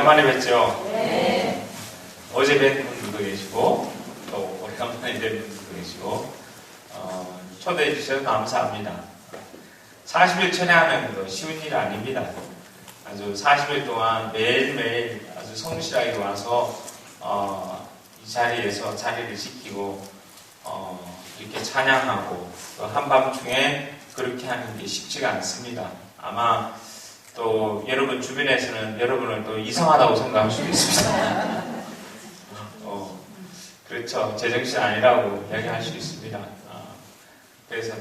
오랜만에 뵙죠? 네. 어제 뵌 분들도 계시고, 또 오래간만에 뵌 분들도 계시고, 초대해 주셔서 감사합니다. 40일 천회하는 쉬운 일 아닙니다. 아주 40일 동안 매일매일 아주 성실하게 와서, 이 자리에서 자리를 지키고, 이렇게 찬양하고, 또 한밤중에 그렇게 하는 게 쉽지가 않습니다. 아마 또 여러분 주변에서는 여러분을 또 이상하다고 생각할 수도 있습니다. 그렇죠. 제정신 아니라고 이야기할 수 있습니다. 그래서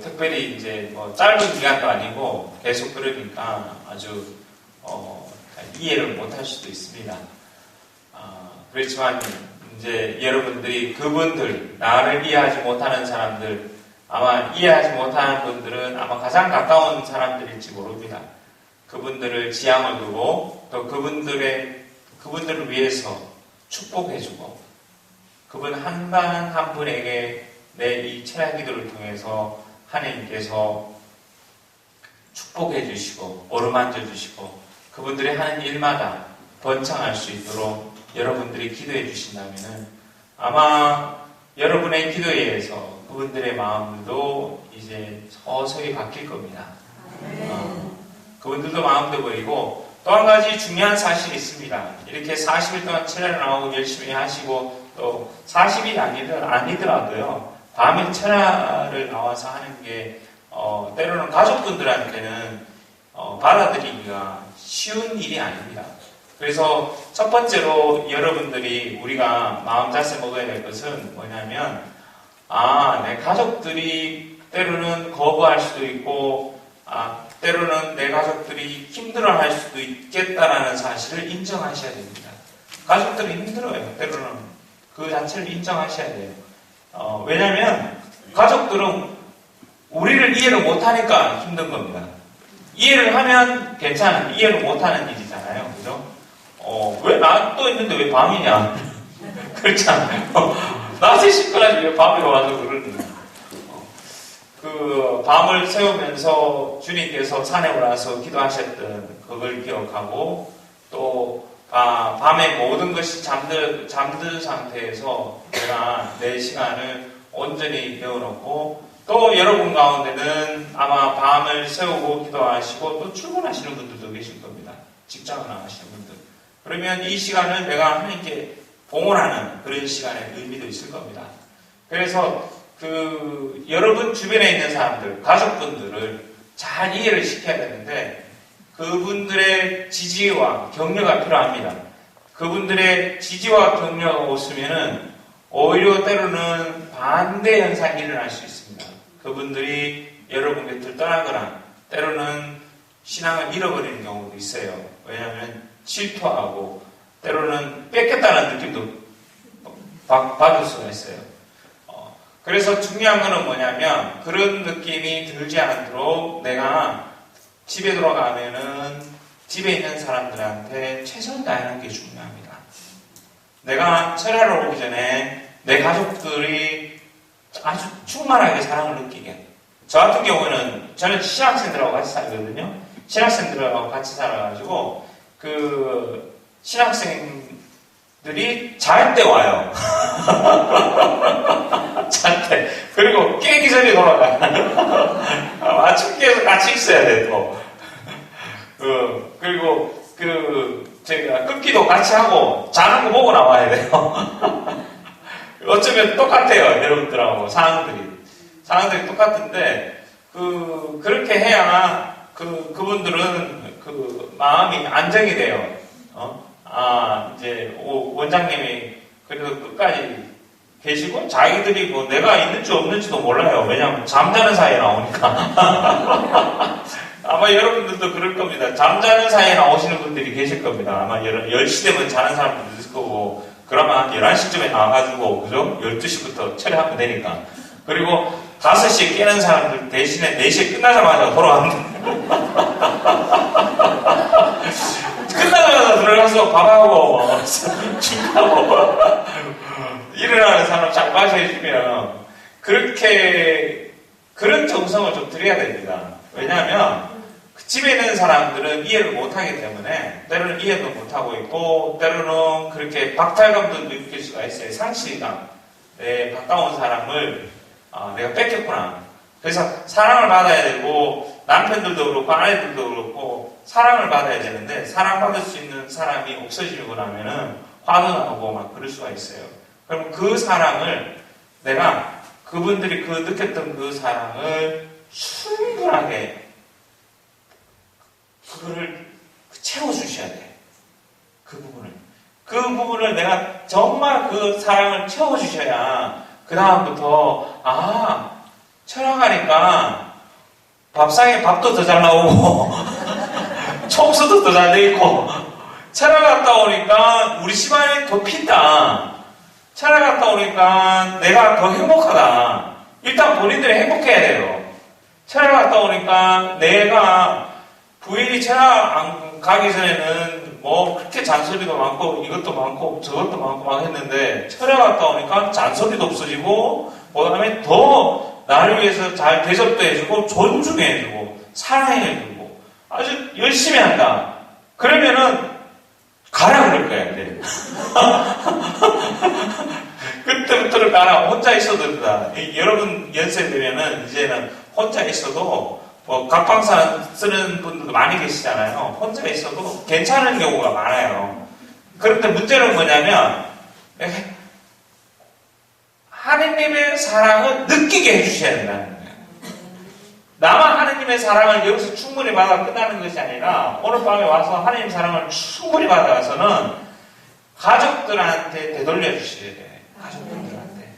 특별히 이제 뭐 짧은 기간도 아니고 계속 그러니까 아주 이해를 못할 수도 있습니다. 그렇지만 이제 여러분들이 그분들, 나를 이해하지 못하는 사람들, 아마 이해하지 못하는 분들은 아마 가장 가까운 사람들일지 모릅니다. 그분들을 지향을 두고 또 그분들을 위해서 축복해주고 그분 한 분 한 분에게 내 이 철야 기도를 통해서 하나님께서 축복해 주시고 어루만져 주시고 그분들이 하는 일마다 번창할 수 있도록 여러분들이 기도해 주신다면 아마 여러분의 기도에 의해서 그분들의 마음도 이제 서서히 바뀔 겁니다. 그분들도 마음도 보이고 또 한 가지 중요한 사실이 있습니다. 이렇게 40일 동안 철야를 나오고 열심히 하시고 또 40일이 아니더라도요. 밤에 철야를 나와서 하는 게 때로는 가족분들한테는 받아들이기가 쉬운 일이 아닙니다. 그래서 첫 번째로 여러분들이 우리가 마음 자세 먹어야 될 것은 뭐냐면 내 가족들이 때로는 거부할 수도 있고 때로는 내 가족들이 힘들어할 수도 있겠다라는 사실을 인정하셔야 됩니다. 가족들은 힘들어요. 때로는 그 자체를 인정하셔야 돼요. 왜냐하면 가족들은 우리를 이해를 못하니까 힘든 겁니다. 이해를 하면 괜찮은, 이해를 못하는 일이잖아요. 그죠? 왜 나 또 있는데 왜 밤이냐? 그렇잖아요. 낮에 시끄러지 왜 밤에 와서 그러는가? 그 밤을 새우면서 주님께서 산에 올라서 기도하셨던 그걸 기억하고 또 밤에 모든 것이 잠든 상태에서 내가 내 시간을 온전히 배워놓고 또 여러분 가운데는 아마 밤을 새우고 기도하시고 또 출근하시는 분들도 계실 겁니다. 직장을 나가시는 분들. 그러면 이 시간을 내가 하나님께 봉헌하는 그런 시간의 의미도 있을 겁니다. 그래서 여러분 주변에 있는 사람들, 가족분들을 잘 이해를 시켜야 되는데 그분들의 지지와 격려가 필요합니다. 그분들의 지지와 격려가 없으면은 오히려 때로는 반대 현상이 일어날 수 있습니다. 그분들이 여러분 곁을 떠나거나 때로는 신앙을 잃어버리는 경우도 있어요. 왜냐하면 질투하고 때로는 뺏겼다는 느낌도 받을 수가 있어요. 그래서 중요한 거는 뭐냐면 그런 느낌이 들지 않도록 내가 집에 돌아가면은 집에 있는 사람들한테 최선을 다하는 게 중요합니다. 내가 철야를 오기 전에 내 가족들이 아주 충만하게 사랑을 느끼게. 저 같은 경우는 저는 신학생들하고 같이 살거든요. 신학생들하고 같이 살아가지고 신학생들이 잘 때 와요. 잘 때. 그리고 깨기 전에 돌아가요. 아침 깨서 같이 있어야 돼, 또. 그리고 제가 끊기도 같이 하고 자는 거 보고 나와야 돼요. 어쩌면 똑같아요, 여러분들하고 상황들이 똑같은데 그렇게 해야 그분들은 마음이 안정이 돼요. 이제 원장님이 그래도 끝까지 계시고 자기들이 뭐 내가 있는지 없는지도 몰라요. 왜냐하면 잠자는 사이에 나오니까. 아마 여러분들도 그럴 겁니다. 잠자는 사이에 나오시는 분들이 계실 겁니다. 아마 10시 되면 자는 사람들도 있을 거고 그러면 한 11시쯤에 나와가지고 그죠? 12시부터 처리하면 되니까. 그리고 5시에 깨는 사람들 대신에 4시에 끝나자마자 돌아갑니다. 끝나자마자 들어가서 밥하고 죽하고 일어나는 사람 장바지 해주면 그런 정성을 좀 드려야 됩니다. 왜냐하면 집에 있는 사람들은 이해를 못하기 때문에 때로는 이해도 못하고 있고 때로는 그렇게 박탈감도 느낄 수가 있어요. 상실감. 가까운 사람을 내가 뺏겼구나. 그래서 사랑을 받아야 되고 남편들도 그렇고 아이들도 그렇고 사랑을 받아야 되는데 사랑받을 수 있는 사람이 없어지고 나면은 화도 나고 막 그럴 수가 있어요. 그럼 그 사랑을 내가 그분들이 느꼈던 그 사랑을 충분하게 그거를 채워주셔야 돼. 그 부분을 내가 정말 그 사랑을 채워주셔야 그 다음부터 철학하니까 밥상에 밥도 더 잘 나오고 청소도 더 잘 돼 있고 철학 갔다 오니까 우리 집안이 더 핀다. 철학 갔다 오니까 내가 더 행복하다. 일단 본인들이 행복해야 돼요. 철학 갔다 오니까 내가 부인이 철학 가기 전에는 뭐 그렇게 잔소리도 많고 이것도 많고 저것도 많고 막 했는데 철학 갔다 오니까 잔소리도 없어지고 그 다음에 더 나를 위해서 잘 대접도 해주고 존중해주고 사랑해주고 아주 열심히 한다. 그러면은 가라 그럴 거야 이제. 그때부터는 가라. 혼자 있어도 된다. 여러분 연세 되면은 이제는 혼자 있어도 뭐 각방사 쓰는 분들도 많이 계시잖아요. 혼자 있어도 괜찮은 경우가 많아요. 그런데 문제는 뭐냐면 하느님의 사랑을 느끼게 해주셔야 된다는 거예요. 나만 하느님의 사랑을 여기서 충분히 받아 끝나는 것이 아니라 오늘 밤에 와서 하느님 사랑을 충분히 받아서는 가족들한테 되돌려 주셔야 돼요. 가족분들한테.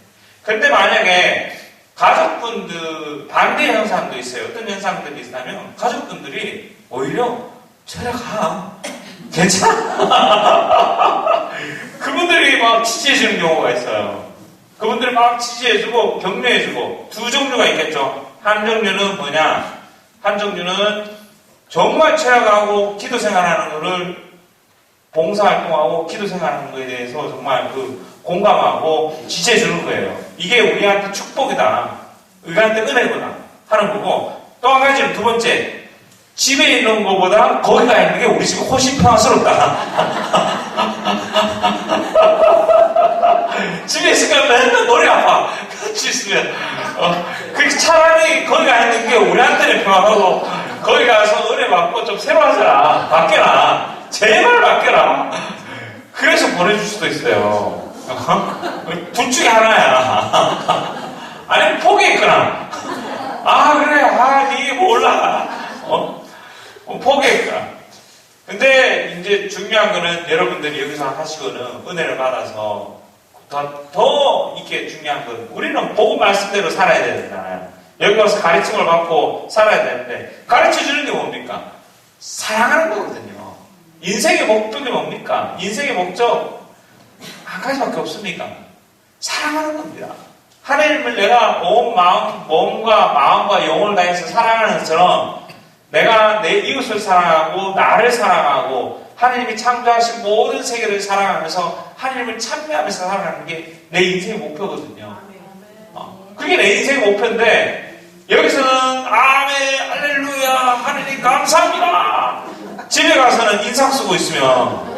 근데 만약에 가족분들 반대 현상도 있어요. 어떤 현상들이 있다면 가족분들이 오히려 철학아 괜찮아. 그분들이 막 지지해주는 경우가 있어요. 그분들이 막 지지해주고 격려해주고 두 종류가 있겠죠. 한 종류는 뭐냐? 한 종류는 정말 철학하고 기도 생활하는 거를 봉사활동하고 기도 생활하는 거에 대해서 정말 공감하고 지지해주는 거예요. 이게 우리한테 축복이다. 우리한테 은혜구나 하는 거고 또 한 가지는 두 번째 집에 있는 것보다 거기가 있는 게 우리 집이 훨씬 평화스럽다. 집에 있으니까 맨날 머리 아파. 같이 있으면 그렇게 차라리 거기가 있는 게 우리한테는 평화하고 거기 가서 은혜 받고 좀 새로 하자. 바뀌라. 제발 바뀌라. 그래서 보내줄 수도 있어요. 둘 중에 하나야. 아니면 포기했거나. 그래. 이게 몰라. 포기했거나. 근데 이제 중요한 거는 여러분들이 여기서 하시고는 은혜를 받아서 더 이게 중요한 건 우리는 보고 말씀대로 살아야 되잖아요. 여기 와서 가르침을 받고 살아야 되는데 가르쳐 주는 게 뭡니까? 사랑하는 거거든요. 인생의 목적이 뭡니까? 인생의 목적 한 가지밖에 없습니까? 사랑하는 겁니다. 하나님을 내가 온 몸과 마음과 영혼을 다해서 사랑하는 것처럼 내가 내 이웃을 사랑하고 나를 사랑하고 하나님이 창조하신 모든 세계를 사랑하면서 하나님을 찬미하면서 살아가는 게 내 인생의 목표거든요. 그게 내 인생의 목표인데 여기서는 아멘, 할렐루야, 하나님 감사합니다. 집에 가서는 인상 쓰고 있으면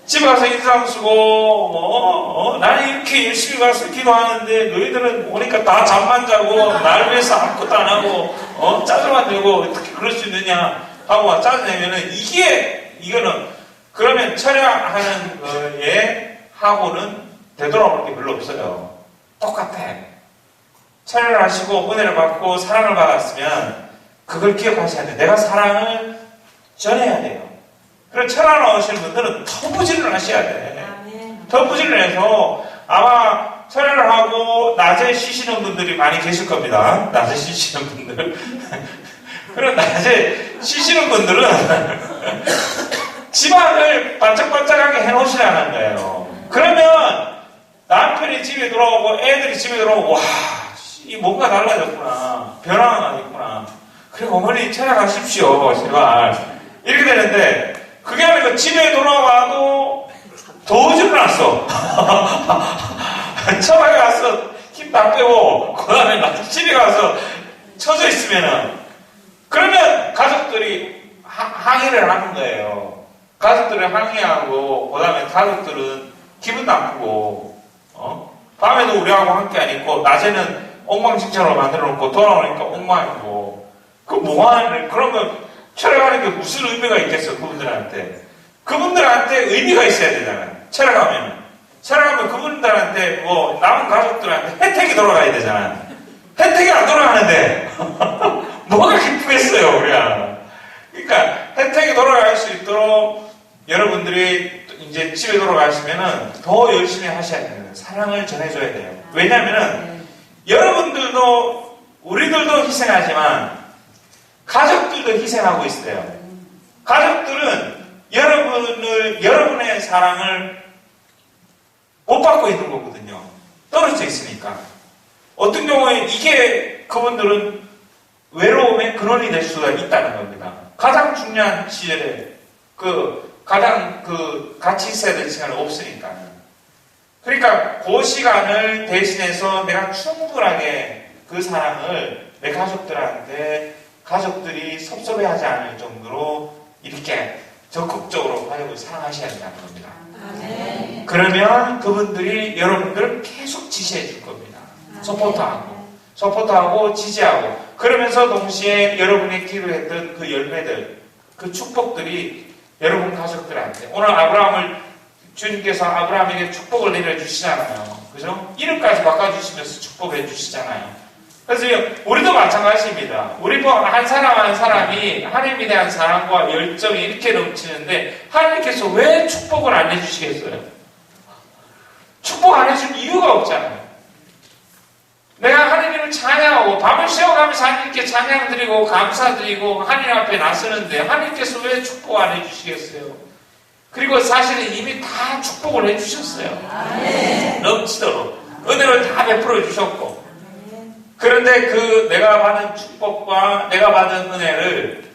집에 가서 인상 쓰고 나는 이렇게 열심히 가서 기도하는데 너희들은 오니까 다 잠만 자고 날 위해서 아무것도 안 하고 짜증만 내고 어떻게 그럴 수 있느냐 하고 짜증내면은 이거는 그러면 철학하는 거에 하고는 되돌아올 게 별로 없어요. 똑같아. 철학을 하시고 은혜를 받고 사랑을 받았으면 그걸 기억하셔야 돼요. 내가 사랑을 전해야 돼요. 그리고 철학을 나오시는 분들은 더 부지런을 하셔야 돼. 더 부지런을 해서 아마 철학을 하고 낮에 쉬시는 분들이 많이 계실 겁니다. 낮에 쉬시는 분들. 그리고 낮에 쉬시는 분들은 집안을 반짝반짝하게 해놓으시라는 거예요. 그러면 남편이 집에 돌아오고 애들이 집에 돌아오고 이 뭔가 달라졌구나. 변화가 있구나. 그래 어머니 철학하십시오. 제발. 이렇게 되는데 그게 아니라 집에 돌아와도 더 질러놨어. 처방에 가서 힘 다 빼고 그 다음에 집에 가서 쳐져 있으면은 그러면 가족들이 항의를 하는 거예요. 가족들이 항의하고, 그 다음에 가족들은 기분 나쁘고, 밤에도 우리하고 함께 안 있고, 낮에는 엉망진창으로 만들어 놓고, 돌아오니까 엉망이고, 뭐하는, 그러면 철학하는 게 무슨 의미가 있겠어, 그분들한테. 그분들한테 의미가 있어야 되잖아요. 철학하면 그분들한테, 남은 가족들한테 혜택이 돌아가야 되잖아요. 혜택이 안 돌아가는데, 뭐가 기쁘겠어요, 우리가. 그러니까, 혜택이 돌아갈 수 있도록 여러분들이 이제 집에 돌아가시면은 더 열심히 하셔야 돼요. 사랑을 전해줘야 돼요. 왜냐면은, 여러분들도, 우리들도 희생하지만, 가족들도 희생하고 있어요. 가족들은 여러분의 사랑을 못 받고 있는 거거든요. 떨어져 있으니까. 어떤 경우에 이게 그분들은 외로움의 근원이 될 수가 있다는 겁니다. 가장 중요한 시절에 가장 같이 있어야 될 시간이 없으니까. 그러니까 그 시간을 대신해서 내가 충분하게 그 사랑을 내 가족들이 섭섭해하지 않을 정도로 이렇게 적극적으로 가족을 사랑하셔야 된다는 겁니다. 네. 그러면 그분들이 여러분들을 계속 지시해 줄 겁니다. 서포트하고 지지하고 그러면서 동시에 여러분이 기도했던 그 열매들, 그 축복들이 여러분 가족들한테 오늘 주님께서 아브라함에게 축복을 내려주시잖아요. 그죠? 이름까지 바꿔주시면서 축복해 주시잖아요. 그래서 우리도 마찬가지입니다. 우리 한 사람 한 사람이 하나님에 대한 사랑과 열정이 이렇게 넘치는데 하나님께서 왜 축복을 안 해주시겠어요? 축복 안 해줄 이유가 없잖아요. 내가 하나님을 찬양하고 밤을 새워가면서 하나님께 찬양드리고 감사드리고 하나님 앞에 나서는데 하나님께서 왜 축복 안 해주시겠어요? 그리고 사실은 이미 다 축복을 해주셨어요. 넘치도록 은혜를 다 베풀어 주셨고 그런데 내가 받은 축복과 내가 받은 은혜를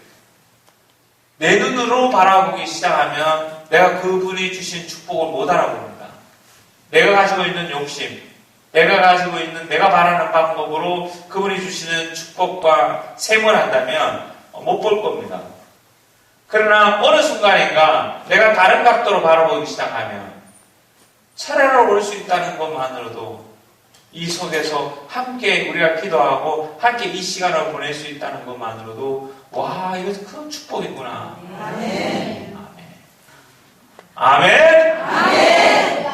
내 눈으로 바라보기 시작하면 내가 그분이 주신 축복을 못 알아봅니다. 내가 가지고 있는 욕심, 내가 바라는 방법으로 그분이 주시는 축복과 셈을 한다면 못 볼 겁니다. 그러나 어느 순간인가 내가 다른 각도로 바라보기 시작하면 차례로 올 수 있다는 것만으로도 이 속에서 함께 우리가 기도하고 함께 이 시간을 보낼 수 있다는 것만으로도 와 이것은 큰 축복이구나. 아멘. 아멘. 아멘.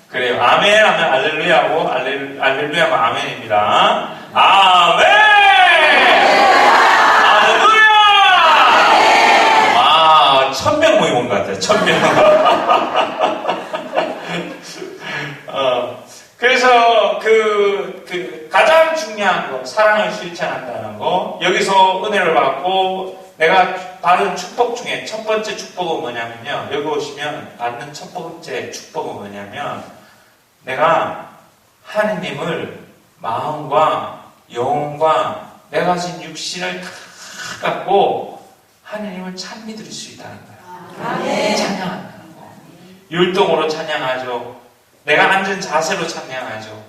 그래요. 아멘 하면 알렐루야고 알렐루야면 아멘입니다. 아멘. 할렐루야. 와 1000명 모임 온 것 같아요. 1000명. 그래서 가장 중요한 거, 사랑을 실천한다는 거, 여기서 은혜를 받고 내가 받은 축복 중에 첫 번째 축복은 뭐냐면요. 여기 오시면 받는 첫 번째 축복은 뭐냐면 내가 하느님을 마음과 영혼과 내가 가진 육신을 다 갖고 하느님을 참 믿을 수 있다는 거예요. 찬양한다는 거. 율동으로 찬양하죠. 내가 앉은 자세로 찬양하죠.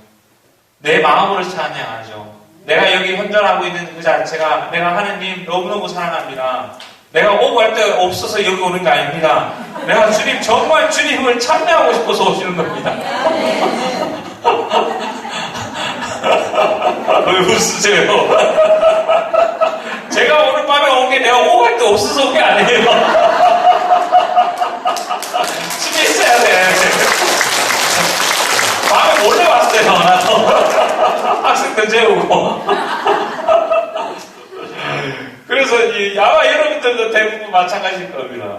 내 마음으로 찬양하죠. 내가 여기 헌전하고 있는 그 자체가 내가 하느님 너무너무 사랑합니다. 내가 오고 갈 데가 없어서 여기 오는 게 아닙니다. 내가 정말 주님을 찬양하고 싶어서 오시는 겁니다. 왜 웃으세요? 제가 오늘 밤에 온 게 내가 오고 갈 데 없어서 온 게 아니에요. 집에 있어야 돼. 밤에 몰래 왔어요, 나도. 학생들 재우고. 그래서 아마 여러분들도 대부분 마찬가지일 겁니다.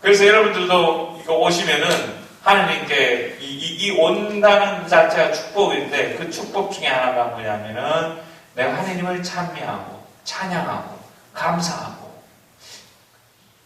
그래서 여러분들도 이거 오시면은 하느님께 이 온다는 그 자체가 축복인데 그 축복 중에 하나가 뭐냐면은 내가 하느님을 찬미하고 찬양하고 감사하고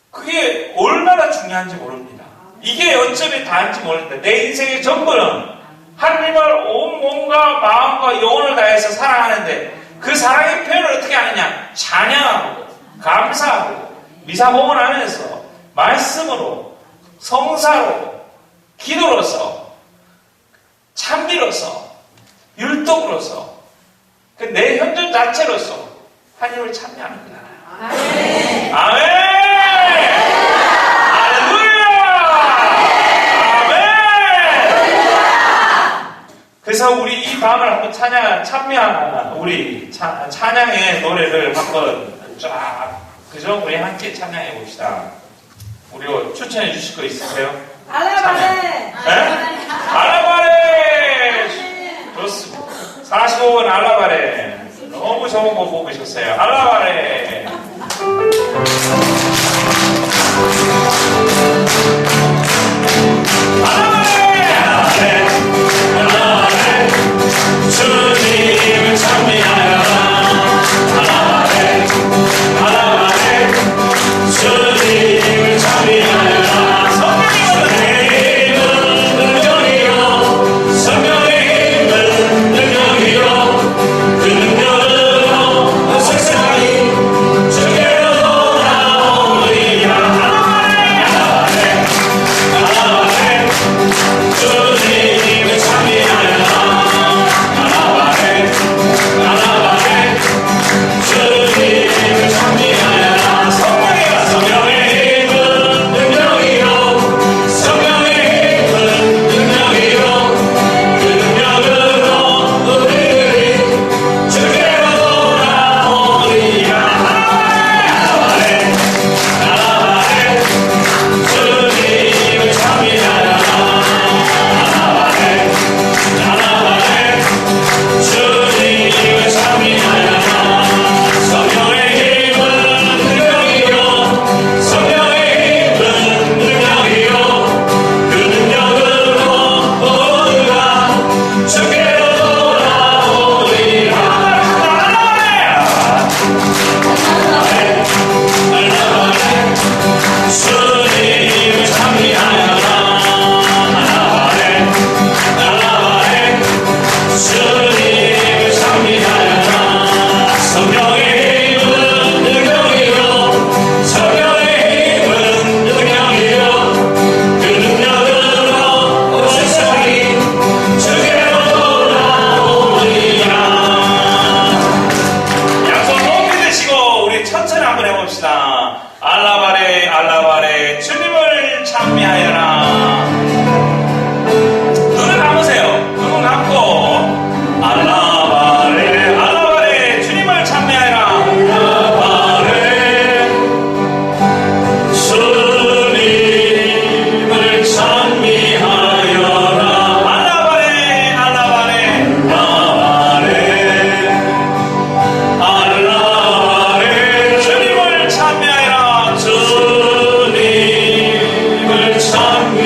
그게 얼마나 중요한지 모릅니다. 이게 어쩌면 다인지 모르는데 내 인생의 전부는 하느님을 온 몸과 마음과 영혼을 다해서 사랑하는데 그 사랑의 표현을 어떻게 하느냐? 찬양하고 감사하고 미사공헌하면서 말씀으로 성사로 기도로서 찬미로서 율동으로서 내 현존 자체로서 하나님을 참여하는 거잖아요. 아멘. 아멘! 할렐루야! 아멘! 그래서 우리 이 밤을 한번 참여하는 우리 찬양의 노래를 한번 쫙, 그죠? 우리 함께 찬양해 봅시다. 우리 추천해 주실 거 있으세요? 알라바네. 네? 알라바레! 좋습니다. 45번 알라바레. 너무 좋은 거 뽑으셨어요. 알라바레. 알라바레! 알라바레. 주님을 찬미하여라. 알라바레. 알라바레. 주님을 찬미하여라. 성령의 힘은 능력이요. 성령의 힘은 능력이요. 그 능력으로 세상이 주께로 돌아오리라. 알라바레. 알라바레. 주님을 찬미하여라. 알라바레. 알라바레. 주님을 찬미하여라. 성령의 힘은 능력이요. 성령의 힘은 능력이요. 그 능력으로 우리들이 주께로 돌아오리라. 알라바레. 알라바레. 주님을 찬미하여라. 알라바레. 알라바레. 주님을 찬미하여라. 성령의 힘은 능력이요. 성령의 힘은 능력이요. 그 능력으로 모두가 주께로 돌아오리라. 알라바레. 알라바레. 주님을 찬미하여라. 알라바레. 알라바레. 주님을 찬미하여라. 성령의 힘은 능력이요. 성령의 힘은 능력이요. 그 능력으로 세상이 주께로 돌아오리라. 양손 높이 드시고 우리 천천히 한번 해봅시다. 알라바레 알라바레 주님을 찬미하여라. 눈을 감으세요. 눈을 감고 알라바레 알라바레 주님을 찬미하여라. 알라바레 주님을 찬미하여라. 알라바레 알라바레 알라바레 알라바레 주님을 찬미하여라. 주님을 찬미하여라.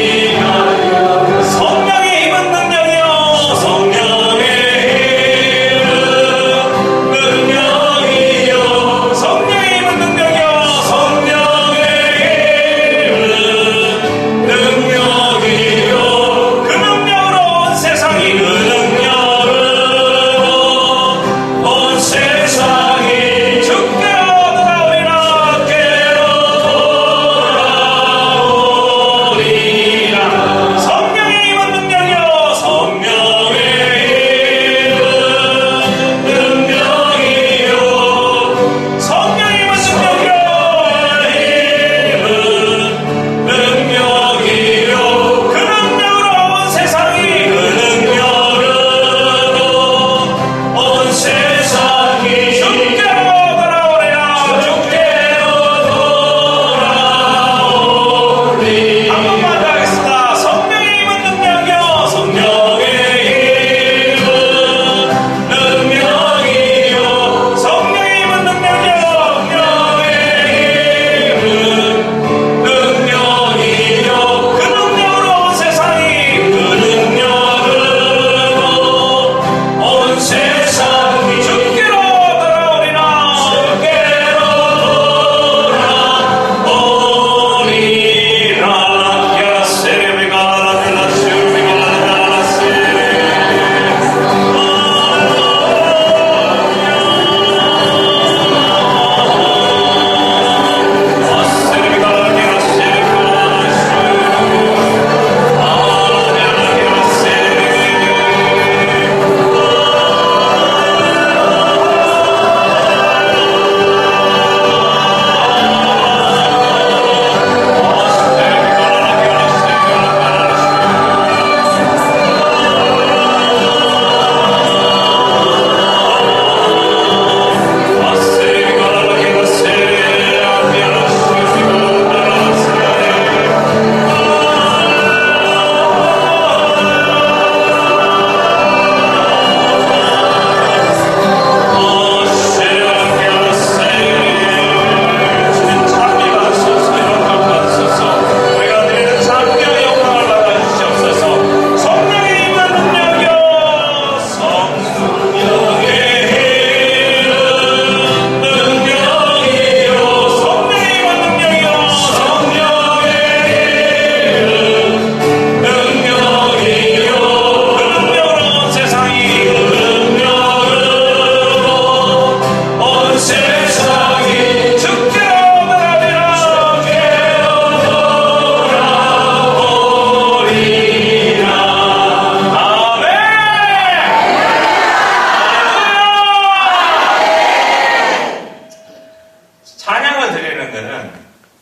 때는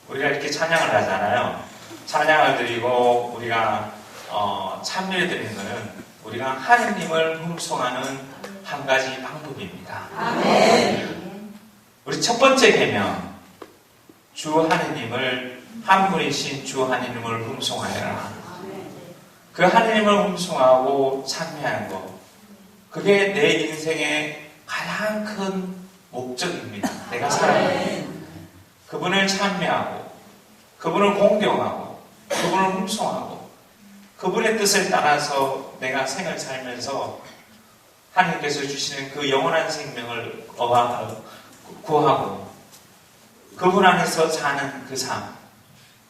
우리가 이렇게 찬양을 하잖아요. 찬양을 드리고 우리가 찬미를 드리는 것은 우리가 하느님을 흠송하는 한 가지 방법입니다. 아멘. 우리 첫 번째 계명, 주 하느님을, 한 분이신 주 하느님을 흠송하여라. 그 하느님을 흠송하고 찬미하는 것, 그게 내 인생의 가장 큰 목적입니다. 내가 살아가는 그분을 찬미하고, 그분을 공경하고, 그분을 흠송하고, 그분의 뜻을 따라서 내가 생을 살면서 하나님께서 주시는 그 영원한 생명을 구하고, 그분 안에서 사는 그 삶,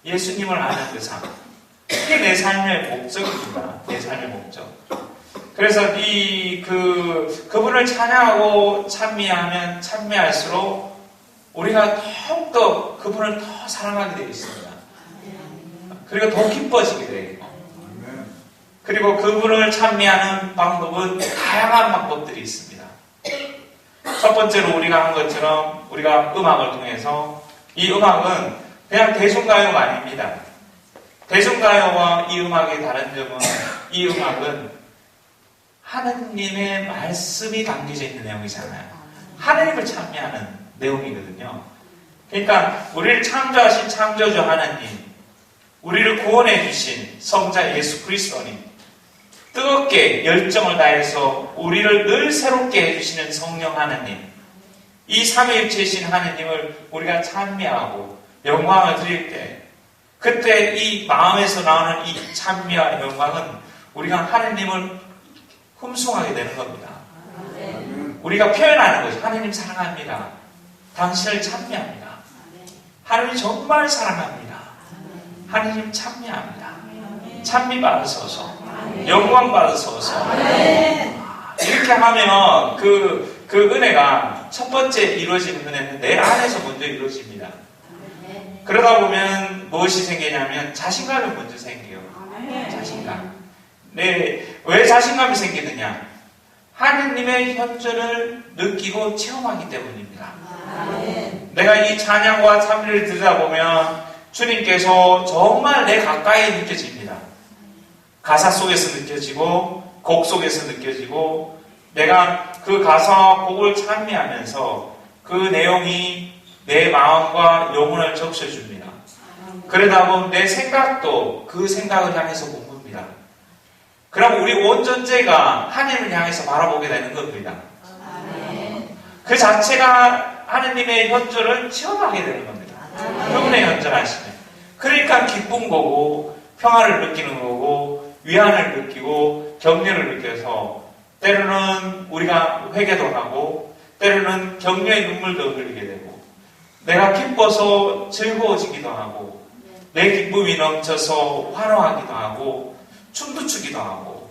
예수님을 아는 그 삶, 그게 내 삶의 목적입니다. 내 삶의 목적. 그래서 그분을 찬양하고 찬미할수록 우리가 더욱더 그분을 더 사랑하게 되어 있습니다. 그리고 더 기뻐지게 되고, 그리고 그분을 찬미하는 방법은 다양한 방법들이 있습니다. 첫 번째로 우리가 한 것처럼 우리가 음악을 통해서, 이 음악은 그냥 대중가요가 아닙니다. 대중가요와 이 음악의 다른 점은, 이 음악은 하느님의 말씀이 담겨져 있는 내용이잖아요. 하느님을 찬미하는 내용이거든요. 그러니까 우리를 창조하신 창조주 하나님, 우리를 구원해 주신 성자 예수 그리스도님, 뜨겁게 열정을 다해서 우리를 늘 새롭게 해주시는 성령 하나님, 이 삼위일체이신 하나님을 우리가 찬미하고 영광을 드릴 때, 그때 이 마음에서 나오는 이 찬미와 영광은 우리가 하나님을 흠송하게 되는 겁니다. 우리가 표현하는 거죠. 하나님 사랑합니다. 당신을 찬미합니다. 하나님 정말 사랑합니다. 하나님 찬미합니다. 찬미 받으소서, 영광 받으소서. 이렇게 하면 그 은혜가 첫 번째 이루어지는 은혜는 내 안에서 먼저 이루어집니다. 그러다 보면 무엇이 생기냐면 자신감이 먼저 생겨요. 자신감. 왜 자신감이 생기느냐? 하느님의 현존을 느끼고 체험하기 때문입니다. 내가 이 찬양과 찬미를 듣다 보면 주님께서 정말 내 가까이 느껴집니다. 가사 속에서 느껴지고, 곡 속에서 느껴지고, 내가 그 가사와 곡을 찬미하면서 그 내용이 내 마음과 영혼을 적셔줍니다. 그러다 보면 내 생각도 그 생각을 향해서 본 겁니다. 그럼 우리 온 전체가 하나님을 향해서 바라보게 되는 겁니다. 그 자체가 하나님의 현존을 체험하게 되는 겁니다. 그분의 현존하시면. 그러니까 기쁜 거고, 평화를 느끼는 거고, 위안을 느끼고, 격려를 느껴서, 때로는 우리가 회개도 하고, 때로는 격려의 눈물도 흘리게 되고, 내가 기뻐서 즐거워지기도 하고, 내 기쁨이 넘쳐서 환호하기도 하고, 춤도 추기도 하고,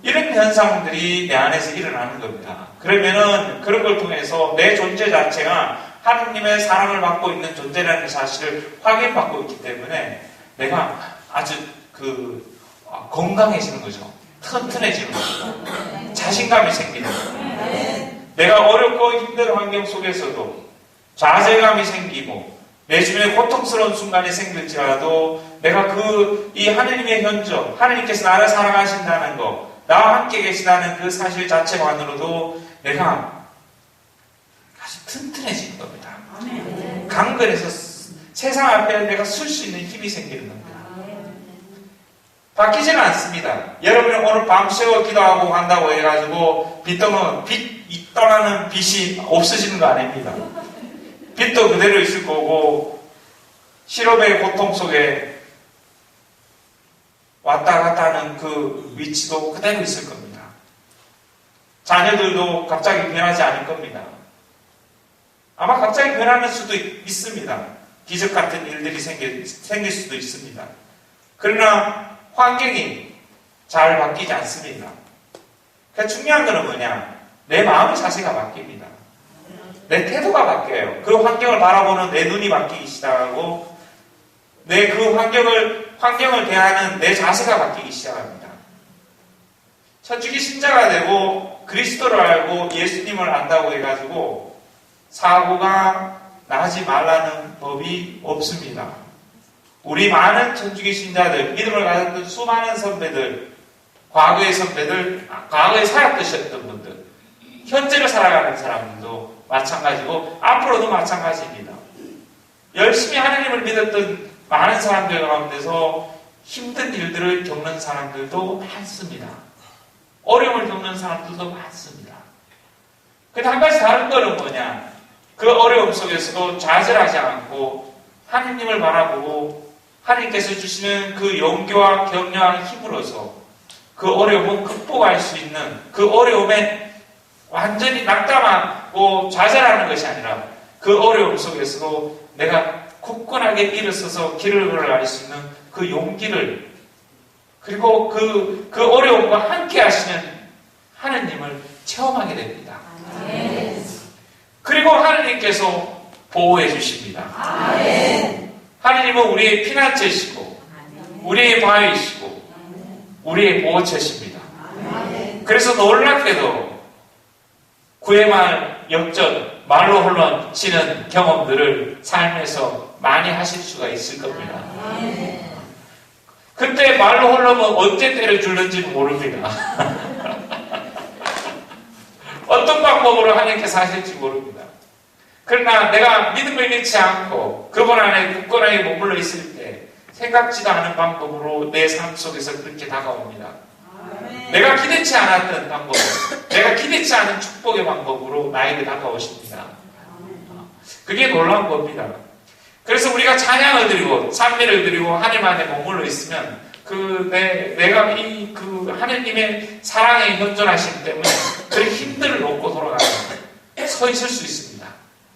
이런 현상들이 내 안에서 일어나는 겁니다. 그러면은 그런 걸 통해서 내 존재 자체가 하느님의 사랑을 받고 있는 존재라는 사실을 확인받고 있기 때문에 내가 아주 건강해지는 거죠. 튼튼해지는 거죠. 자신감이 생기는 거죠. 내가 어렵고 힘든 환경 속에서도 좌절감이 생기고 내 주변에 고통스러운 순간이 생길지라도 내가 이 하느님의 현존, 하느님께서 나를 사랑하신다는 것, 나와 함께 계시다는 그 사실 자체만으로도 내가 아주 튼튼해지는 겁니다. 강건해서 세상 앞에 내가 설 수 있는 힘이 생기는 겁니다. 바뀌지는 않습니다. 여러분이 오늘 밤새워 기도하고 한다고 해가지고 빛 떠나는 빛이 없어지는 거 아닙니다. 빛도 그대로 있을 거고 실업의 고통 속에 왔다 갔다 하는 그 위치도 그대로 있을 겁니다. 자녀들도 갑자기 변하지 않을 겁니다. 아마 갑자기 변하는 수도 있습니다. 기적 같은 일들이 생길 수도 있습니다. 그러나 환경이 잘 바뀌지 않습니다. 그러니까 중요한 것은 뭐냐? 내 마음의 자세가 바뀝니다. 내 태도가 바뀌어요. 그 환경을 바라보는 내 눈이 바뀌기 시작하고 내 그 환경을 대하는 내 자세가 바뀌기 시작합니다. 천주교 신자가 되고 그리스도를 알고 예수님을 안다고 해가지고 사고가 나지 말라는 법이 없습니다. 우리 많은 천주교 신자들, 믿음을 가졌던 수많은 선배들, 과거의 선배들, 과거에 살아드셨던 분들, 현재를 살아가는 사람들도 마찬가지고 앞으로도 마찬가지입니다. 열심히 하나님을 믿었던 많은 사람들 가운데서 힘든 일들을 겪는 사람들도 많습니다. 어려움을 겪는 사람들도 많습니다. 근데 한 가지 다른 거는 뭐냐? 그 어려움 속에서도 좌절하지 않고 하나님을 바라보고 하나님께서 주시는 그 용기와 격려와 힘으로서 그 어려움을 극복할 수 있는 그 어려움에 완전히 낙담하고 좌절하는 것이 아니라 그 어려움 속에서도 내가 굳건하게 일어서서 길을 걸어갈 수 있는 그 용기를 그리고 그 어려움과 함께 하시는 하느님을 체험하게 됩니다. 아멘. 그리고 하느님께서 보호해 주십니다. 아멘. 하느님은 우리의 피난처이시고 우리의 바위이시고 우리의 보호처십니다. 아멘. 그래서 놀랍게도 구회말 역전 말로 흘러치는 경험들을 삶에서 많이 하실 수가 있을 겁니다. 아멘. 그때 말로 흘러면 언제 때려줄는지 모릅니다. 어떤 방법으로 하나님께서 하실지 모릅니다. 그러나 내가 믿음을 잃지 않고 그분 안에 굳건하게 머물러 있을 때 생각지도 않은 방법으로 내 삶 속에서 그렇게 다가옵니다. 아멘. 내가 기대치 않았던 방법, 내가 기대치 않은 축복의 방법으로 나에게 다가오십니다. 그게 놀라운 겁니다. 그래서 우리가 찬양을 드리고 찬미를 드리고 하나님 안에 머물러 있으면 내가 하나님의 사랑에 현존하심 때문에 그 힘들을 놓고 서 있을 수 있습니다.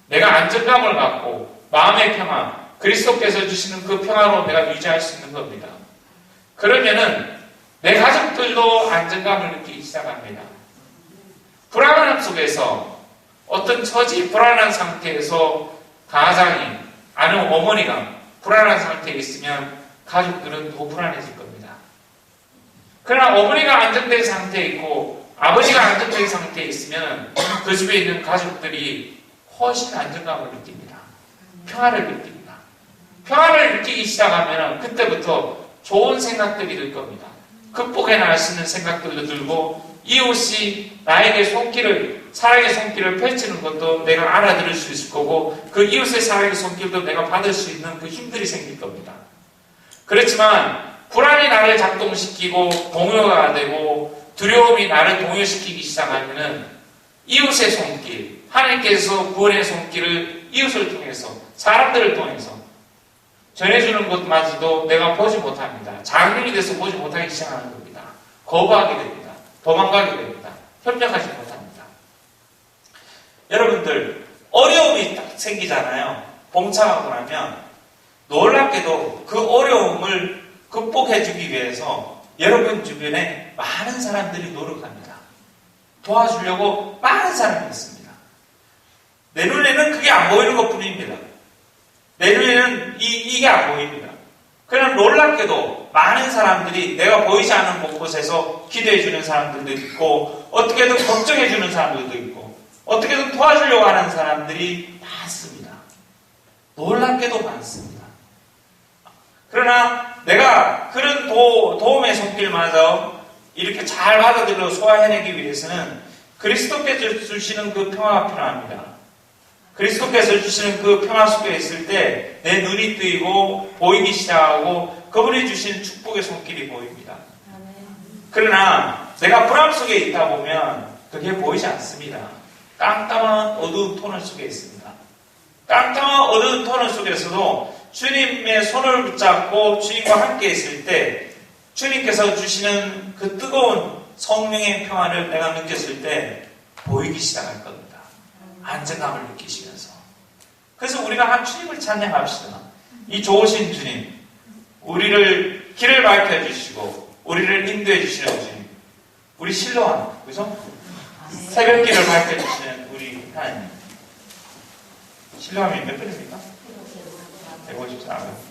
내가 안정감을 갖고 마음의 평화, 그리스도께서 주시는 그 평화로 내가 유지할 수 있는 겁니다. 그러면은 내 가족들도 안정감을 느끼기 시작합니다. 불안함 속에서 어떤 처지, 불안한 상태에서 가장이 아니면 어머니가 불안한 상태에 있으면 가족들은 더 불안해질 겁니다. 그러나 어머니가 안정된 상태에 있고 아버지가 안정된 상태에 있으면 그 집에 있는 가족들이 훨씬 안정감을 느낍니다. 평화를 느낍니다. 평화를 느끼기 시작하면 그때부터 좋은 생각들이 들 겁니다. 극복해 나갈 수 있는 생각들도 들고 이웃이 나에게 사랑의 손길을 펼치는 것도 내가 알아들을 수 있을 거고 그 이웃의 사랑의 손길도 내가 받을 수 있는 그 힘들이 생길 겁니다. 그렇지만 불안이 나를 작동시키고 동요가 되고 두려움이 나를 동요시키기 시작하면은 이웃의 손길, 하나님께서 구원의 손길을 이웃을 통해서 사람들을 통해서 전해주는 것마저도 내가 보지 못합니다. 장님이 돼서 보지 못하기 시작하는 겁니다. 거부하게 됩니다. 도망가게 됩니다. 협력하지 못합니다. 여러분들 어려움이 딱 생기잖아요. 봉착하고 나면 놀랍게도 그 어려움을 극복해주기 위해서 여러분 주변에 많은 사람들이 노력합니다. 도와주려고 많은 사람이 있습니다. 내 눈에는 그게 안 보이는 것 뿐입니다. 내 눈에는 이게 안 보입니다. 그러나 놀랍게도 많은 사람들이 내가 보이지 않는 곳에서 기도해주는 사람들도 있고 어떻게든 걱정해주는 사람들도 있고 어떻게든 도와주려고 하는 사람들이 많습니다. 놀랍게도 많습니다. 그러나 내가 그런 도움의 손길마저 이렇게 잘 받아들여 소화해내기 위해서는 그리스도께서 주시는 그 평화가 필요합니다. 그리스도께서 주시는 그 평화 속에 있을 때 내 눈이 뜨이고 보이기 시작하고 그분이 주신 축복의 손길이 보입니다. 그러나 내가 불안 속에 있다 보면 그게 보이지 않습니다. 깜깜한 어두운 터널 속에 있습니다. 깜깜한 어두운 터널 속에서도 주님의 손을 붙잡고 주님과 함께 있을 때 주님께서 주시는 그 뜨거운 성령의 평화를 내가 느꼈을 때 보이기 시작할 겁니다. 안정감을 느끼시면서. 그래서 우리가 주님을 찬양합시다. 이 좋으신 주님, 우리를 길을 밝혀주시고 우리를 인도해 주시는 주님, 우리 신뢰하는, 그죠? 새벽길을 밝혀주시는 우리 하나님. 신뢰함이 몇 번입니까? 154번.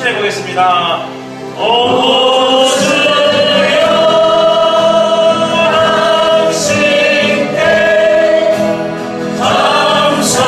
전해 보겠습니다. 오 주여 당신께 감사하리라.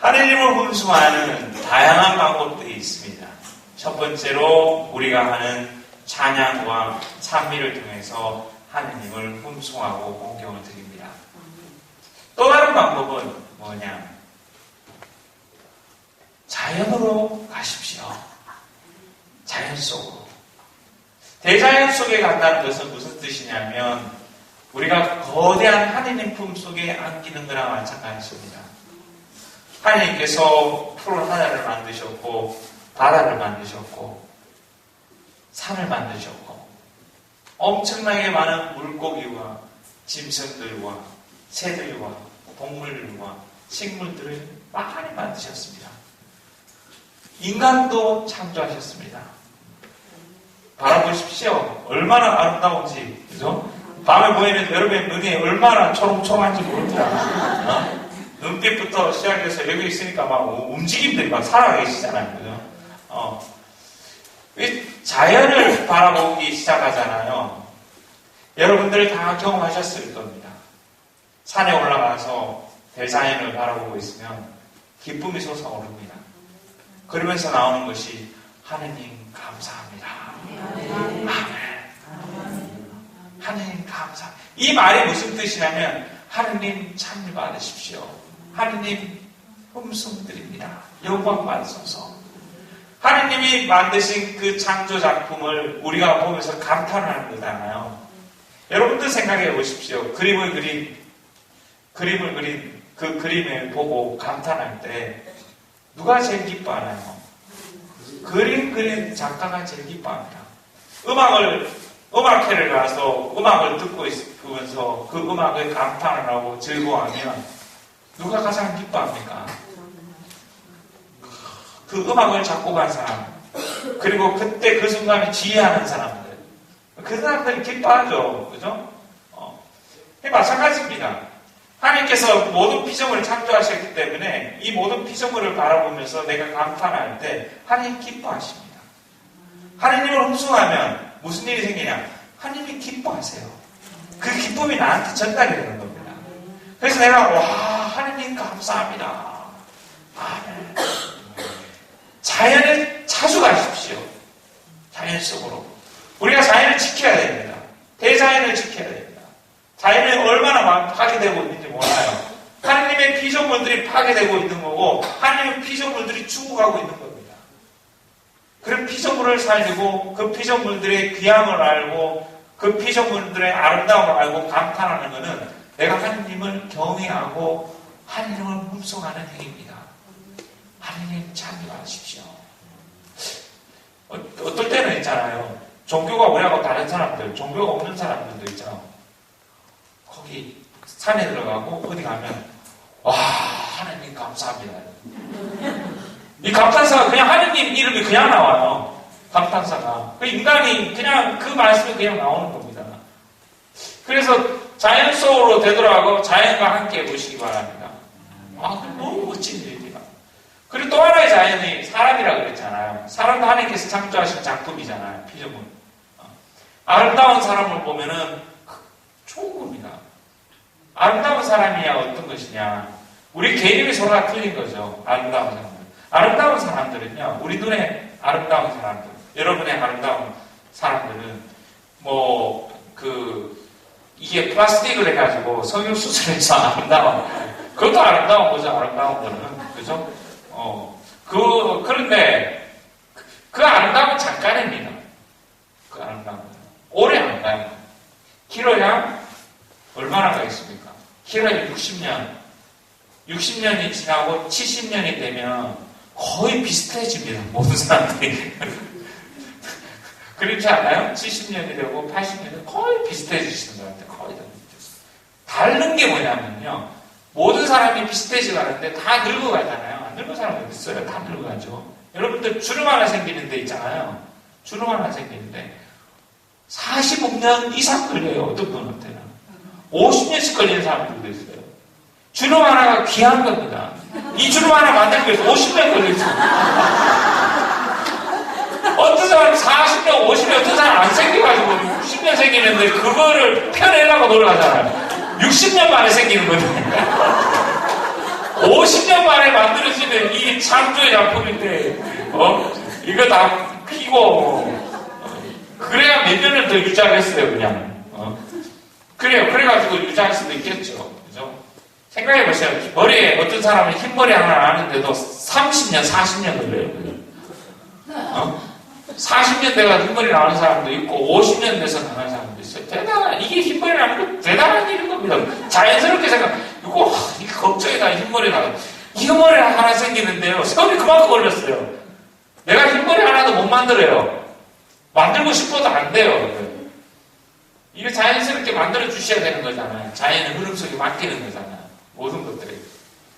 하느님을 훈수하는 다양한 방법들이 있습니다. 첫 번째로 우리가 하는 찬양과 찬미를 통해서 하느님을 훈수하고 공경을 드립니다. 또 다른 방법은 뭐냐? 자연으로 가십시오. 자연 속으로. 대자연 속에 간다는 것은 무슨 뜻이냐면 우리가 거대한 하느님 품 속에 안기는 거랑 마찬가지입니다. 하느님께서 푸른 하늘을 만드셨고 바다를 만드셨고 산을 만드셨고 엄청나게 많은 물고기와 짐승들과 새들과 동물들과 식물들을 많이 만드셨습니다. 인간도 창조하셨습니다. 바라보십시오. 얼마나 아름다운지, 그죠? 밤에 보이는 여러분의 눈이 얼마나 초롱초롱한지 모릅니다. 눈빛부터 시작해서 여기 있으니까 막 움직임들이 막 살아계시잖아요. 그죠? 자연을 바라보기 시작하잖아요. 여러분들 다 경험하셨을 겁니다. 산에 올라가서 대자연을 바라보고 있으면 기쁨이 솟아오릅니다. 그러면서 나오는 것이 하느님 감사합니다. 아멘. 하느님 감사. 이 말이 무슨 뜻이냐면 하느님 찬미 받으십시오. 하느님 hum성드립니다. 영광 받으소서. 하느님이 만드신 그 창조 작품을 우리가 보면서 감탄하는 거잖아요. 여러분들 생각해 보십시오. 그림을 그린 그 그림을 보고 감탄할 때 누가 제일 기뻐하나요? 그림 그린 작가가 제일 기뻐합니다. 음악회를 가서 음악을 듣고 있으면서 그 음악을 감탄을 하고 즐거워하면 누가 가장 기뻐합니까? 그 음악을 작곡한 사람, 그리고 그때 그 순간에 지휘하는 사람들, 그 사람들이 기뻐하죠. 그죠? 마찬가지입니다. 하나님께서 모든 피조물을 창조하셨기 때문에 이 모든 피조물을 바라보면서 내가 감탄할 때 하나님 기뻐하십니다. 하나님을 hum성하면 무슨 일이 생기냐? 하나님이 기뻐하세요. 그 기쁨이 나한테 전달이 되는 겁니다. 그래서 내가 와 하나님 감사합니다. 아멘. 자연에 자주 가십시오. 자연 속으로. 우리가 자연을 지켜야 됩니다. 대자연을 지켜야 됩니다. 자연이 얼마나 파괴되고 있는지 몰라요. 하나님의 피조물들이 파괴되고 있는 거고 하나님의 피조물들이 죽어가고 있는 겁니다. 그런 피조물을 살리고 그 피조물들의 귀함을 알고 그 피조물들의 아름다움을 알고 감탄하는 것은 내가 하나님을 경외하고 하나님을 hum성하는 행위입니다. 하나님 찬미 받으십시오. 어떨 때는 있잖아요. 종교가 우리하고 다른 사람들, 종교가 없는 사람들도 있잖아요. 거기 산에 들어가고 어디 가면 와 하나님 감사합니다. 이 감탄사가 그냥 하나님 이름이 그냥 나와요. 감탄사가. 그 인간이 그냥 그 말씀이 그냥 나오는 겁니다. 그래서 자연 속으로 되돌아가고 자연과 함께 해보시기 바랍니다. 너무 멋진 일입니다. 그리고 또 하나의 자연이 사람이라고 그랬잖아요. 사람도 하나님께서 창조하신 작품이잖아요. 피조물. 아름다운 사람을 보면은 좋은 겁니다. 아름다운 사람이야 어떤 것이냐? 우리 개념이 서로가 틀린 거죠. 아름다운 사람들. 아름다운 사람들은요. 우리 눈에 아름다운 사람들. 여러분의 아름다운 사람들은 이게 플라스틱을 해가지고 성형 수술해서 아름다워. 그것도 아름다운 거죠, 아름다운 거는. 그죠? 그런데, 그 아름다움은 잠깐입니다. 그 아름다움은. 오래 안 가요. 길어야 얼마나 가겠습니까? 길어야 60년. 60년이 지나고 70년이 되면 거의 비슷해집니다. 모든 사람들이. 그렇지 않아요? 70년이 되고 80년이 거의 비슷해지시는 것 같아요. 거의 다 비슷해요. 다른 게 뭐냐면요. 모든 사람이 비슷해지고 가는데 다 늙어가잖아요. 안 늙은 사람 어디 있어요? 다 늙어가죠. 여러분들 주름 하나 생기는 데 있잖아요. 주름 하나 생기는데 45년 이상 걸려요. 어떤 분한테는. 50년씩 걸리는 사람들도 있어요. 주름 하나가 귀한 겁니다. 이 주름 하나 만들기 위해서 50년 걸리죠. 어떤 사람은 40년, 50년, 어떤 사람은 안 생겨가지고 60년 생기는데 그거를 펴내려고 노력하잖아요. 60년 만에 생기는 건데 50년 만에 만들어지는 이 창조의 작품인데 이거 다 피고 그래야 몇 년을 더 유지하겠어요 그냥 그래가지고 유지할 수도 있겠죠. 그죠? 생각해보세요. 머리에 어떤 사람은 흰머리 하나 나는데도 30년, 40년 걸려요. 40년 돼가 흰머리 나는 사람도 있고 50년 돼서 나는 사람도 있어요. 이게 흰머리 나는 거 대단한 일인 겁니다. 자연스럽게 이게 걱정이다. 흰머리 나가. 흰머리 하나 생기는데요. 세월이 그만큼 걸렸어요. 내가 흰머리 하나도 못 만들어요. 만들고 싶어도 안 돼요. 이게 자연스럽게 만들어 주셔야 되는 거잖아요. 자연의 흐름 속에 맡기는 거잖아요. 모든 것들이.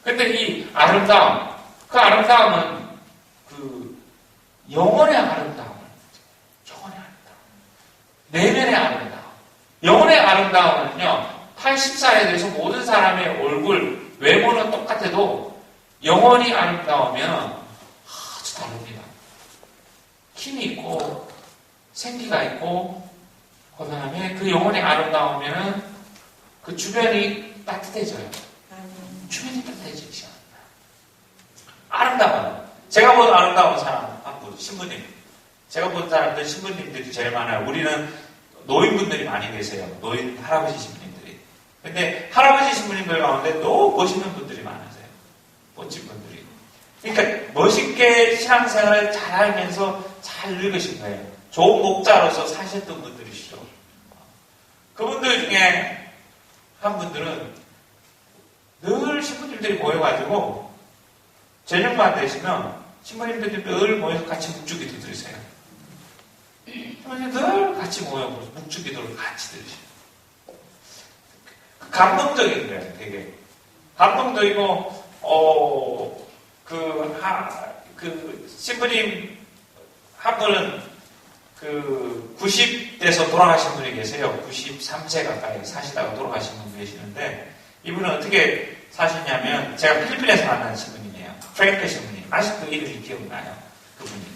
근데 이 아름다움, 그 아름다움은 영혼의 아름다움, 영혼의 아름다움, 내면의 아름다움. 영혼의 아름다움은요, 80살에 대해서 모든 사람의 얼굴, 외모는 똑같아도 영혼이 아름다우면 아주 다릅니다. 힘이 있고, 생기가 있고, 그 다음에 그 영혼이 아름다우면 그 주변이 따뜻해져요. 주변이 따뜻해지죠. 아름다워요. 제가 본 아름다운 사람, 신부님. 제가 본 사람들, 신부님들이 제일 많아요. 우리는 노인분들이 많이 계세요. 노인, 할아버지 신부님들이. 근데 할아버지 신부님들 가운데 또 멋있는 분들이 많으세요. 멋진 분들이. 그러니까 멋있게 신앙생활을 잘 알면서 잘 늙으신 거예요. 좋은 목자로서 사셨던 분들이시죠. 그분들 중에 한 분들은 늘 신부님들이 모여가지고 저녁만 되시면 신부님들이 늘 모여서 같이 묵주기도 들으세요. 신부님들 늘 같이 모여 묵주기도를 같이 들으세요. 감동적인 거예요, 되게. 감동적이고, 신부님 한 분은 90대에서 돌아가신 분이 계세요. 93세 가까이 사시다가 돌아가신 분 계시는데, 이분은 어떻게 사셨냐면, 제가 필리핀에서 만난 신부님이에요. 프랭크 신부님. 아직도 이름이 기억나요. 그분이.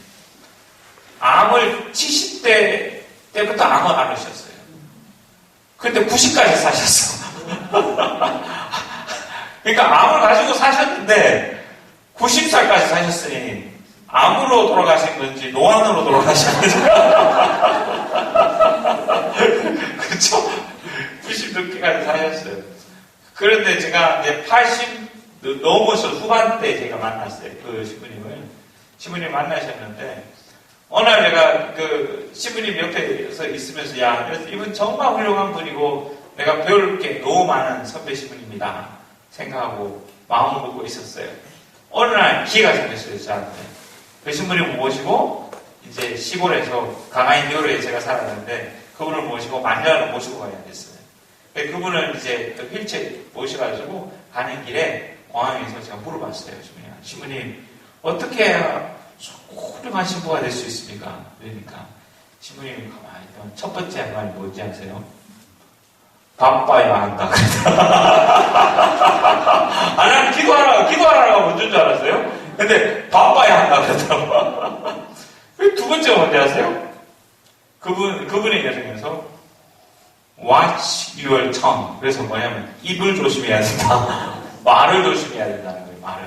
암을 70대 때부터 암을 앓으셨어요. 근데 90까지 사셨어. 그러니까 암을 가지고 사셨는데 90살까지 사셨으니 암으로 돌아가신 건지 노안으로 돌아가신 건지 그렇죠? 90몇개까지 사셨어요. 그런데 제가 이제 80 넘어서 후반때 제가 만났어요. 그 신부님을. 신부님 만나셨는데 어느 날 내가 그 신부님 옆에서 있으면서 그래서 이분 정말 훌륭한 분이고 내가 배울 게 너무 많은 선배 신부님이다 생각하고 마음을 먹고 있었어요. 어느 날 기회가 생겼어요. 저한테. 그 신부님을 모시고 이제 시골에서 강화인 여로에 제가 살았는데 그분을 모시고 만나러 모시고 가야 됐어요. 그분을 이제 그 휠체어 모셔가지고 가는 길에 공항에서 제가 물어봤어요. 신부님 어떻게 해야 훌륭한 신부가 될 수 있습니까? 그러니까 신부님이 가만히 있던 첫 번째 한 말이 뭔지 아세요? 바빠야 한다. 나는 기도하라고 먼저인 줄 알았어요. 근데 바빠야 한다 그러더라고. 두 번째가 뭔지 아세요? 그분의 여정에서 watch your tongue. 그래서 뭐냐면 입을 조심해야 된다. 말을 조심해야 된다는 거예요. 말을.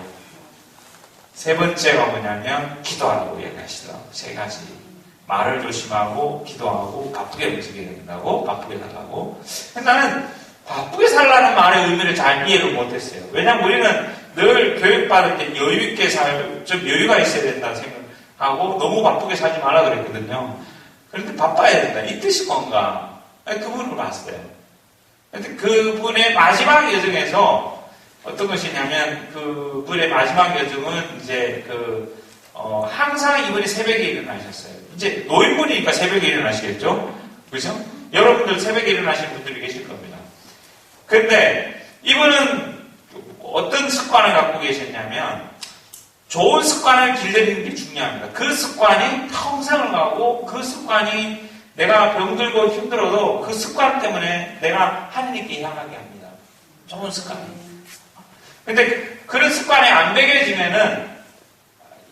세 번째가 뭐냐면 기도하라고 얘기하시더라고요. 세 가지. 말을 조심하고 기도하고 바쁘게 움직여야 된다고, 바쁘게 살라고. 나는 바쁘게 살라는 말의 의미를 잘 이해를 못했어요. 왜냐면 우리는 늘 교육받을 때 여유 있게 좀 여유가 있어야 된다 생각하고 너무 바쁘게 살지 말라 그랬거든요. 그런데 바빠야 된다. 이 뜻이 뭔가? 그분을 봤어요. 근데 그분의 마지막 여정에서 어떤 것이냐면 그분의 마지막 여정은 이제 항상 이분이 새벽에 일어나셨어요. 이제 노인분이니까 새벽에 일어나시겠죠? 그죠? 여러분들 새벽에 일어나시는 분들이 계실 겁니다. 근데 이분은 어떤 습관을 갖고 계셨냐면 좋은 습관을 길러내는 게 중요합니다. 그 습관이 평생을 가고 그 습관이 내가 병들고 힘들어도 그 습관 때문에 내가 하느님께 향하게 합니다. 좋은 습관이. 근데 그런 습관이 안 배겨지면은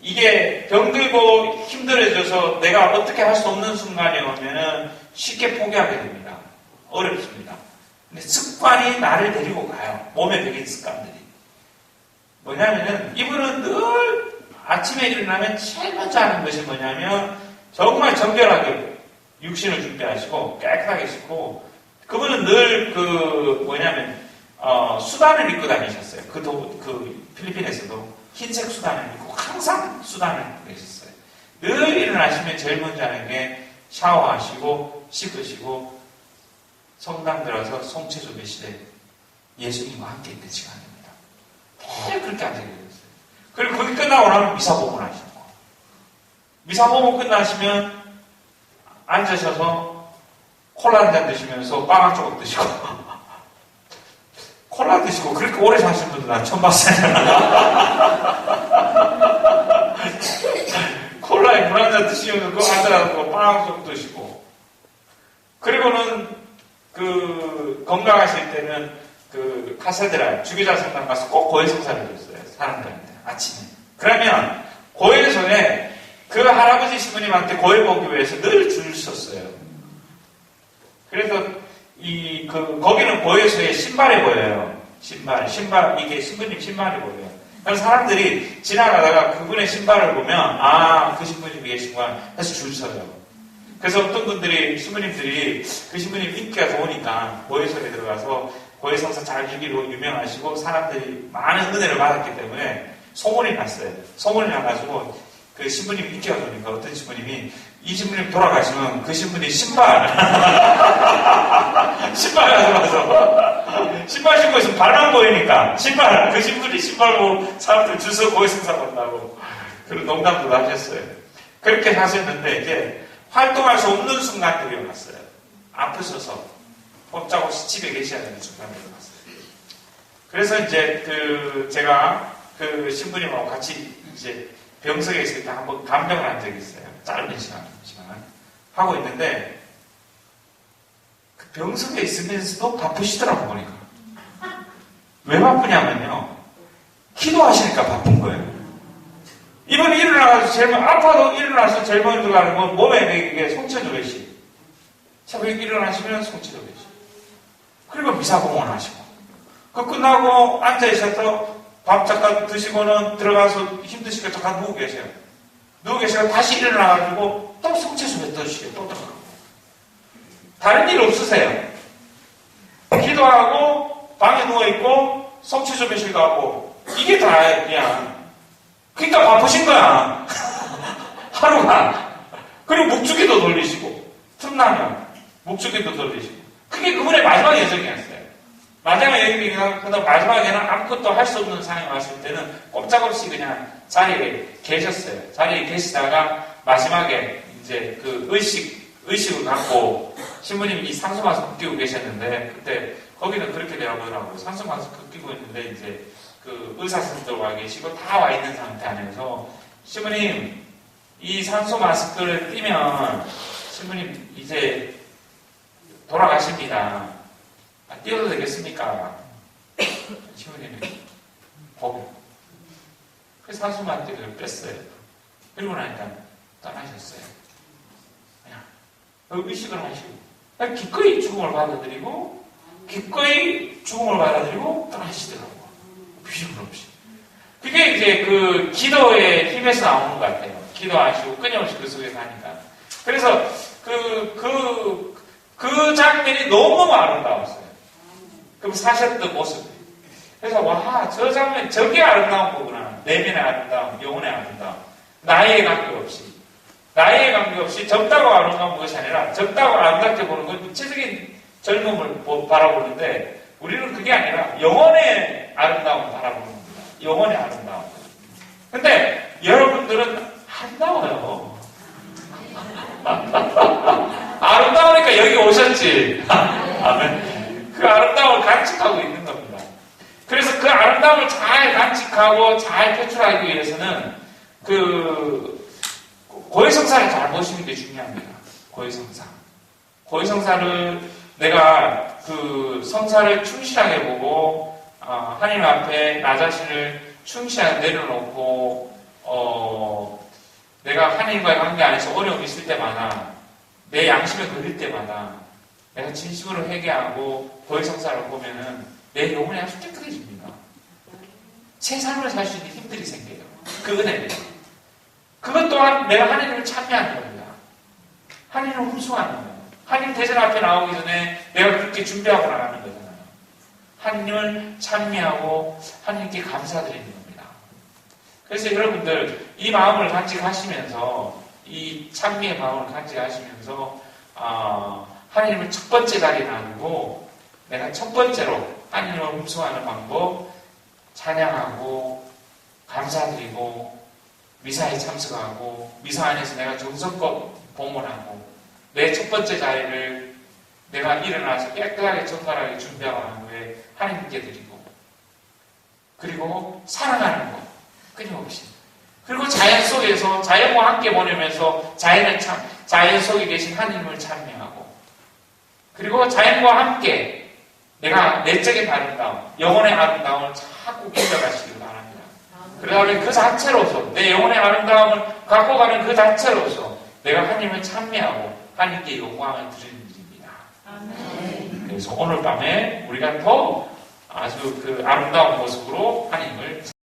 이게 병들고 힘들어져서 내가 어떻게 할 수 없는 순간이 오면은 쉽게 포기하게 됩니다. 어렵습니다. 근데 습관이 나를 데리고 가요. 몸에 배긴 습관들이. 뭐냐면은 이분은 늘 아침에 일어나면 제일 먼저 하는 것이 뭐냐면 정말 정결하게 육신을 준비하시고 깨끗하게 씻고 그분은 늘 수단을 입고 다니셨어요. 그 필리핀에서도 흰색 수단을 입고 항상 수단을 입고 계셨어요. 늘 일어나시면 제일 먼저 하는 게 샤워하시고 씻으시고 성당 들어서 송채조 배실에 예수님과 함께 있는 시간입니다. 늘 그렇게 앉아 계셨어요. 그리고 거기 끝나고 나면 미사복음을 하시고 미사복음 끝나시면 앉으셔서 콜라 한 잔 드시면서 빵 한 조각 드시고 콜라 드시고 그렇게 오래 사신 분들 난 처음 봤어요. 콜라에 물 한 잔 드시면서 그거 앉아가지고 빵 한 조각 드시고 그리고는 건강하실 때는 카세드랄 주기자 성당 가서 꼭 고해성사를 줬어요. 사람들한테 아침에. 그러면 고해성에 그 할아버지 시부님한테 고해 보기 위해서 늘 줄을 섰어요. 그래서 거기는 고해소에 신발이 보여요. 신발, 이게 신부님 신발이 보여요. 그래서 사람들이 지나가다가 그분의 신발을 보면, 그 신부님이 계신구나 해서 줄 서요. 그래서 어떤 분들이, 신부님들이 그 신부님 인기가 좋으니까 고해소에 들어가서 고해성사 잘 주기로 유명하시고 사람들이 많은 은혜를 받았기 때문에 소문이 났어요. 소문이 나가지고 그 신부님 인기가 좋으니까 어떤 신부님이 이 신부님 돌아가시면 그 신부님 신발 가져와서 신발 신고 있으면 발만 보이니까 그 신부님 신발 보고 사람들 줄 서고 고해성사 본다고 그런 농담도 하셨어요. 그렇게 하셨는데 이제 활동할 수 없는 순간들이 왔어요. 아프셔서 꼼짝없이 집에 계셔야 되는 순간들이 왔어요. 그래서 이제 제가 그 신부님하고 같이 이제 병석에 있을 때 한번 간병을 한 적이 있어요. 짧은 시간 하고 있는데 그 병석에 있으면서도 바쁘시더라고 보니까. 왜 바쁘냐면요. 기도하시니까 바쁜 거예요. 이번에 일어나서 아파도 일어나서 제일 먼저 가는 건 몸에 이게 송체조 배식. 새벽에 일어나시면 송체조 배식. 그리고 미사공원 하시고. 그 끝나고 앉아있어서 밥 잠깐 드시고는 들어가서 힘드시니까 잠깐 누워 계세요. 누워 계시고 다시 일어나가지고 또 송체수배 떠주시게 또 들어가고. 다른 일 없으세요. 기도하고 방에 누워있고 송체수배실 가고 이게 다예요 그냥. 그러니까 바쁘신 거야. 하루가. 그리고 묵주기도 돌리시고 틈나면 묵주기도 돌리시고 그게 그분의 마지막 여정이었어요. 마지막 여정이니까 마지막에는 아무것도 할 수 없는 상황이 왔을 때는 꼼짝없이 그냥 자리에 계셨어요. 자리에 계시다가 마지막에 이제 그 의식을 갖고 신부님이 이 산소 마스크 끼고 계셨는데 그때 거기는 그렇게 되라고 산소 마스크 끼고 있는데 이제 그 의사 선생님들 와 계시고 다 와 있는 상태 안에서 신부님 이 산소 마스크를 띄면 신부님 이제 돌아가십니다. 띄워도 되겠습니까? 신부님이 거기 그 산소 마스크를 뺐어요. 그리고 나니까 떠나셨어요. 그냥 의식을 하시고 그냥 기꺼이 죽음을 받아들이고 떠나시더라고요. 비식은 없이. 그게 이제 그 기도의 힘에서 나오는 것 같아요. 기도하시고 끊임없이 그 속에서 하니까. 그래서 그 장면이 너무 아름다웠어요. 그럼 사셨던 모습이. 그래서 와, 저 장면, 저게 아름다운 거구나. 내면의 아름다움, 영혼의 아름다움. 나이에 관계없이. 나이에 관계없이 젊다고 아름다운 것이 아니라 젊다고 아름답게 보는 건 육체적인 젊음을 바라보는데 우리는 그게 아니라 영혼의 아름다움을 바라보는 겁니다. 영혼의 아름다움. 근데 여러분들은 아름다워요. 아름다우니까 여기 오셨지. 아멘. 그 아름다움을 간직하고 있는 겁니다. 그래서 그 아름다움을 잘 간직하고 잘 표출하기 위해서는 고해성사를 잘 보시는 게 중요합니다. 고해성사. 고해성사를 내가 성사를 충실하게 보고 하나님 앞에 나 자신을 충실하게 내려놓고 내가 하나님과의 관계 안에서 어려움이 있을 때마다 내 양심에 걸릴 때마다 내가 진심으로 회개하고 고해성사를 보면은 내 영혼이 아주 깨끗해집니다. 새 삶을 살 수 있는 힘들이 생겨요. 그 은혜입니다. 그것 또한 내가 하나님을 참여하는 겁니다. 하나님을 훔쳐가는 거예요. 하나님 대전 앞에 나오기 전에 내가 그렇게 준비하고 나가는 거잖아요. 하나님을 참여하고 하나님께 감사드리는 겁니다. 그래서 여러분들 이 마음을 간직하시면서 이 찬미의 마음을 간직하시면서 하나님을 첫 번째 자리에 놔두고 내가 첫 번째로 하나님을 훔쳐가는 방법 찬양하고 감사드리고 미사에 참석하고 미사 안에서 내가 정성껏 봉헌하고 내 첫 번째 자리를 내가 일어나서 깨끗하게 정갈하게 준비하고 난 후에 하나님께 드리고 그리고 사랑하는 것 끊임없이 그리고 자연 속에서 자연과 함께 보내면서 자연 속에 계신 하나님을 찬미하고 그리고 자연과 함께 내가 내적인 아름다움 영혼의 아름다움을 자꾸 이어가시길 바랍니다. 그러다 그 자체로서 내 영혼의 아름다움을 갖고 가는 그 자체로서 내가 하나님을 찬미하고 하나님께 영광을 드리는 일입니다. 아멘. 그래서 오늘 밤에 우리가 더 아주 아름다운 모습으로 하나님을